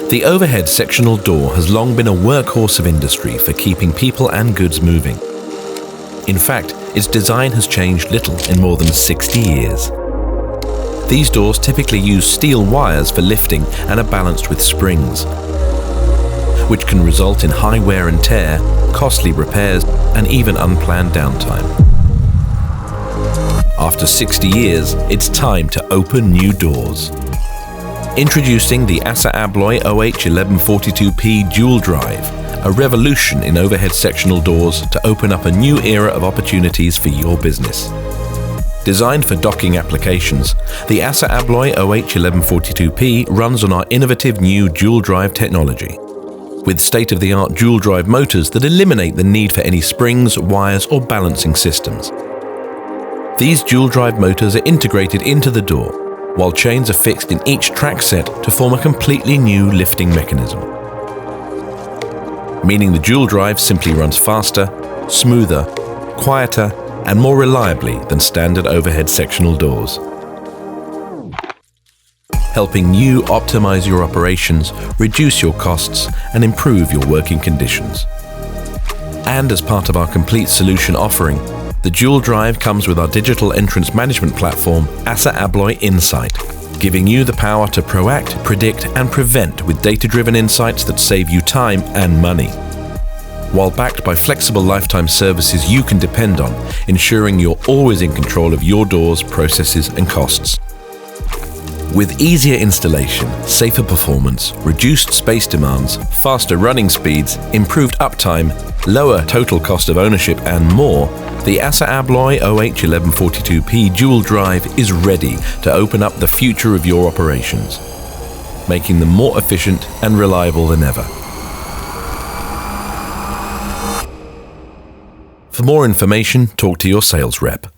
The overhead sectional door has long been a workhorse of industry for keeping people and goods moving. In fact, its design has changed little in more than 60 years. These doors typically use steel wires for lifting and are balanced with springs, which can result in high wear and tear, costly repairs, and even unplanned downtime. After 60 years, it's time to open new doors. Introducing the ASSA ABLOY OH1142P dual drive, a revolution in overhead sectional doors to open up a new era of opportunities for your business. Designed for docking applications, the ASSA ABLOY OH1142P runs on our innovative new dual drive technology, with state-of-the-art dual drive motors that eliminate the need for any springs, wires, or balancing systems. These dual drive motors are integrated into the door, while chains are fixed in each track set to form a completely new lifting mechanism. Meaning the dual drive simply runs faster, smoother, quieter, and more reliably than standard overhead sectional doors. Helping you optimize your operations, reduce your costs, and improve your working conditions. And as part of our complete solution offering, the dual drive comes with our digital entrance management platform, ASSA ABLOY Insight, giving you the power to proact, predict, and prevent with data-driven insights that save you time and money, while backed by flexible lifetime services you can depend on, ensuring you're always in control of your doors, processes, and costs. With easier installation, safer performance, reduced space demands, faster running speeds, improved uptime, lower total cost of ownership, and more, the ASSA ABLOY OH1142P dual drive is ready to open up the future of your operations, making them more efficient and reliable than ever. For more information, talk to your sales rep.